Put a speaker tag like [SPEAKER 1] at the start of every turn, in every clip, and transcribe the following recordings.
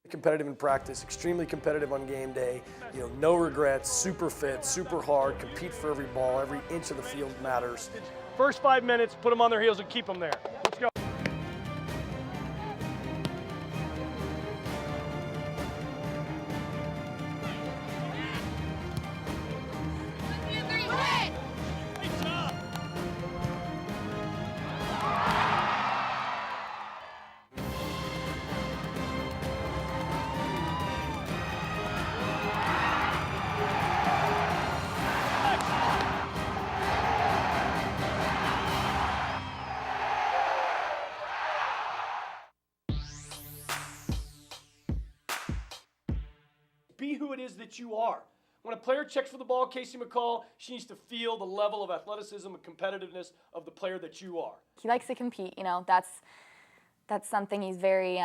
[SPEAKER 1] Competitive in practice, extremely competitive on game day, no regrets, super fit, super hard, compete for every ball, every inch of the field matters.
[SPEAKER 2] First 5 minutes, put them on their heels and keep them there. Let's go. Be who it is that you are. When a player checks for the ball, Casey McCall, she needs to feel the level of athleticism and competitiveness of the player that you are.
[SPEAKER 3] He likes to compete, that's something he's very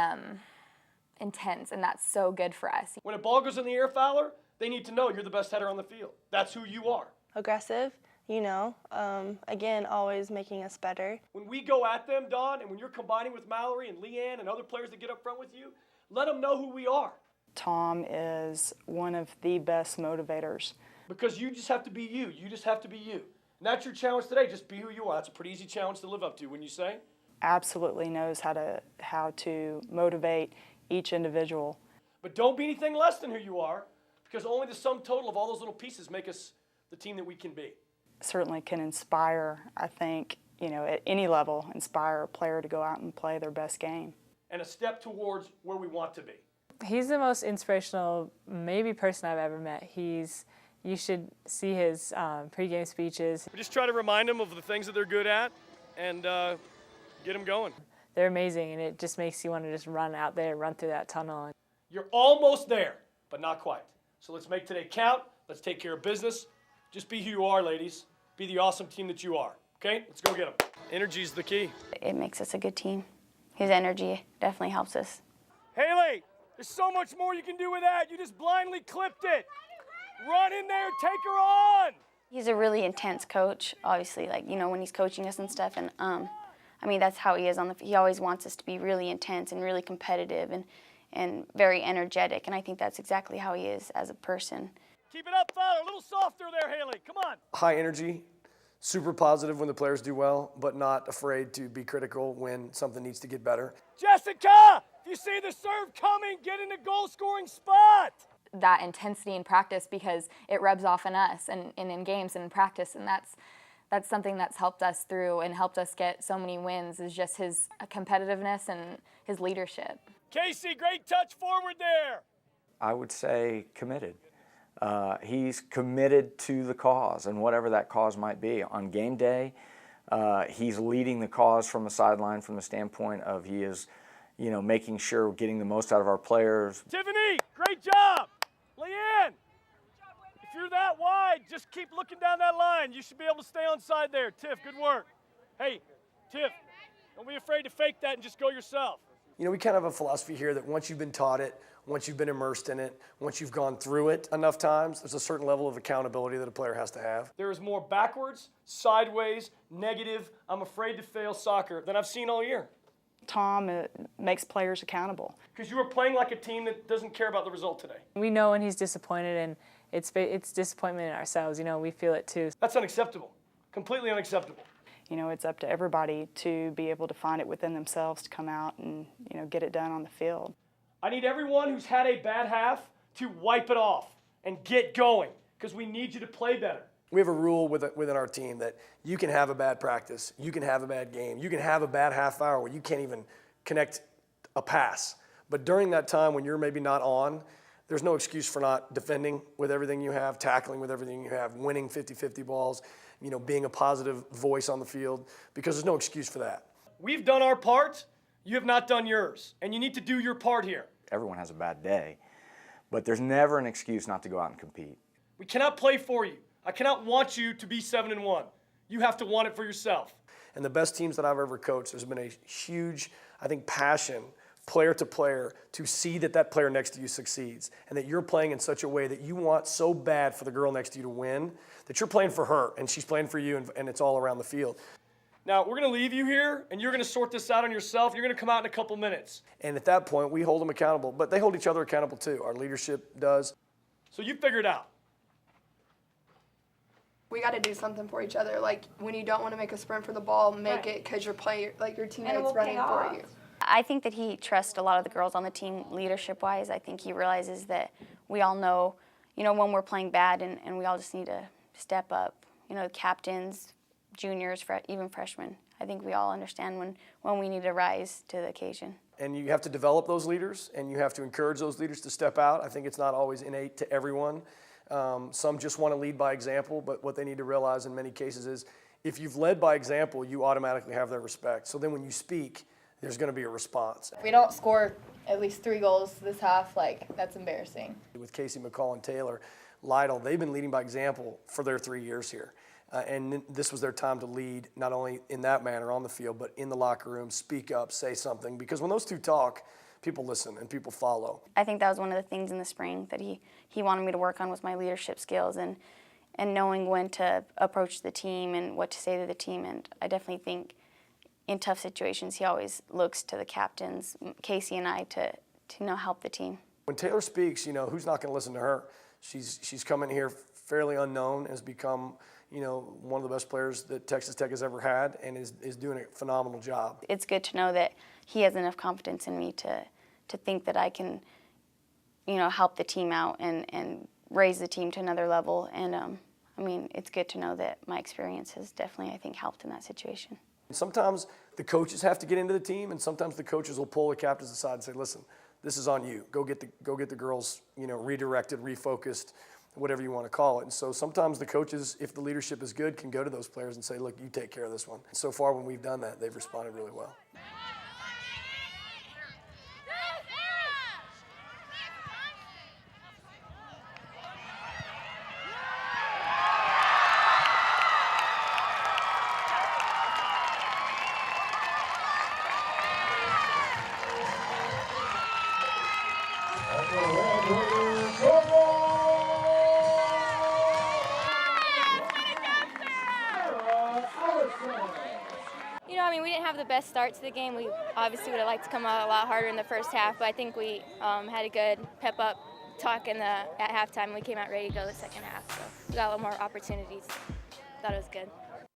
[SPEAKER 3] intense, and that's so good for us.
[SPEAKER 2] When a ball goes in the air, Fowler, they need to know you're the best header on the field. That's who you are.
[SPEAKER 4] Aggressive, again, always making us better.
[SPEAKER 2] When we go at them, Don, and when you're combining with Mallory and Leanne and other players that get up front with you, let them know who we are.
[SPEAKER 5] Tom is one of the best motivators.
[SPEAKER 2] Because you just have to be you. You just have to be you. And that's your challenge today. Just be who you are. That's a pretty easy challenge to live up to, wouldn't you say?
[SPEAKER 5] Absolutely knows how to motivate each individual.
[SPEAKER 2] But don't be anything less than who you are, because only the sum total of all those little pieces make us the team that we can be.
[SPEAKER 5] Certainly can inspire, I think, at any level, inspire a player to go out and play their best game.
[SPEAKER 2] And a step towards where we want to be.
[SPEAKER 6] He's the most inspirational, maybe, person I've ever met. You should see his pregame speeches.
[SPEAKER 2] We just try to remind them of the things that they're good at and get them going.
[SPEAKER 6] They're amazing, and it just makes you want to just run out there, run through that tunnel.
[SPEAKER 2] You're almost there, but not quite. So let's make today count. Let's take care of business. Just be who you are, ladies. Be the awesome team that you are. Okay? Let's go get them. Energy's the key.
[SPEAKER 7] It makes us a good team. His energy definitely helps us.
[SPEAKER 2] Haley! There's so much more you can do with that. You just blindly clipped it. Run in there, take her on.
[SPEAKER 7] He's a really intense coach, obviously, when he's coaching us and stuff. And, that's how he is on the field. He always wants us to be really intense and really competitive and very energetic. And I think that's exactly how he is as a person.
[SPEAKER 2] Keep it up, Fowler. A little softer there, Haley. Come on.
[SPEAKER 1] High energy, super positive when the players do well, but not afraid to be critical when something needs to get better.
[SPEAKER 2] Jessica! If you see the serve coming, get in the goal-scoring spot.
[SPEAKER 3] That intensity in practice, because it rubs off on us and in games and in practice, and that's something that's helped us through and helped us get so many wins, is just his competitiveness and his leadership.
[SPEAKER 2] Casey, great touch forward there.
[SPEAKER 8] I would say committed. He's committed to the cause, and whatever that cause might be. On game day, he's leading the cause from the sideline from the standpoint of he is making sure we're getting the most out of our players.
[SPEAKER 2] Tiffany, great job. Leanne, if you're that wide, just keep looking down that line. You should be able to stay on side there. Tiff, good work. Hey, Tiff, don't be afraid to fake that and just go yourself.
[SPEAKER 1] We kind of have a philosophy here that once you've been taught it, once you've been immersed in it, once you've gone through it enough times, there's a certain level of accountability that a player has to have.
[SPEAKER 2] There is more backwards, sideways, negative, I'm afraid to fail soccer than I've seen all year.
[SPEAKER 5] Tom makes players accountable.
[SPEAKER 2] Because you were playing like a team that doesn't care about the result today.
[SPEAKER 6] We know when he's disappointed, and it's disappointment in ourselves. We feel it too.
[SPEAKER 2] That's unacceptable. Completely unacceptable.
[SPEAKER 5] It's up to everybody to be able to find it within themselves to come out and, get it done on the field.
[SPEAKER 2] I need everyone who's had a bad half to wipe it off and get going, because we need you to play better.
[SPEAKER 1] We have a rule within our team that you can have a bad practice, you can have a bad game, you can have a bad half hour where you can't even connect a pass. But during that time when you're maybe not on, there's no excuse for not defending with everything you have, tackling with everything you have, winning 50-50 balls, being a positive voice on the field, because there's no excuse for that.
[SPEAKER 2] We've done our part, you have not done yours, and you need to do your part here.
[SPEAKER 8] Everyone has a bad day, but there's never an excuse not to go out and compete.
[SPEAKER 2] We cannot play for you. I cannot want you to be 7-1. You have to want it for yourself.
[SPEAKER 1] And the best teams that I've ever coached, there's been a huge, passion, player to player, to see that player next to you succeeds, and that you're playing in such a way that you want so bad for the girl next to you to win, that you're playing for her, and she's playing for you, and it's all around the field.
[SPEAKER 2] Now, we're going to leave you here, and you're going to sort this out on yourself. You're going to come out in a couple minutes.
[SPEAKER 1] And at that point, we hold them accountable, but they hold each other accountable too. Our leadership does.
[SPEAKER 2] So you figure it out.
[SPEAKER 9] We got to do something for each other. Like, when you don't want to make a sprint for the ball, make it because your teammates running for you.
[SPEAKER 7] I think that he trusts a lot of the girls on the team leadership-wise. I think he realizes that we all know, when we're playing bad and we all just need to step up. Captains, juniors, even freshmen. I think we all understand when we need to rise to the occasion.
[SPEAKER 1] And you have to develop those leaders, and you have to encourage those leaders to step out. I think it's not always innate to everyone. Some just want to lead by example, but what they need to realize in many cases is if you've led by example, you automatically have their respect. So then when you speak, there's going to be a response.
[SPEAKER 10] If we don't score at least 3 goals this half, that's embarrassing.
[SPEAKER 1] With Casey McCall and Taylor Lytle, they've been leading by example for their 3 years here. And this was their time to lead, not only in that manner on the field, but in the locker room, speak up, say something. Because when those two talk, people listen and people follow.
[SPEAKER 7] I think that was one of the things in the spring that he wanted me to work on was my leadership skills and knowing when to approach the team and what to say to the team. And I definitely think in tough situations, he always looks to the captains, Casey and I, to help the team.
[SPEAKER 1] When Taylor speaks, who's not going to listen to her? She's come in here fairly unknown, has become one of the best players that Texas Tech has ever had, and is doing a phenomenal job.
[SPEAKER 7] It's good to know that he has enough confidence in me to think that I can, help the team out and raise the team to another level. And it's good to know that my experience has definitely, I think, helped in that situation.
[SPEAKER 1] Sometimes the coaches have to get into the team, and sometimes the coaches will pull the captains aside and say, "Listen, this is on you. Go get the girls, redirected, refocused." Whatever you want to call it. And so sometimes the coaches, if the leadership is good, can go to those players and say, look, you take care of this one. And so far when we've done that, they've responded really well.
[SPEAKER 11] We didn't have the best start to the game. We obviously would have liked to come out a lot harder in the first half, but I think we had a good pep-up talk at halftime. We came out ready to go the second half, so we got a little more opportunities. Thought it was good.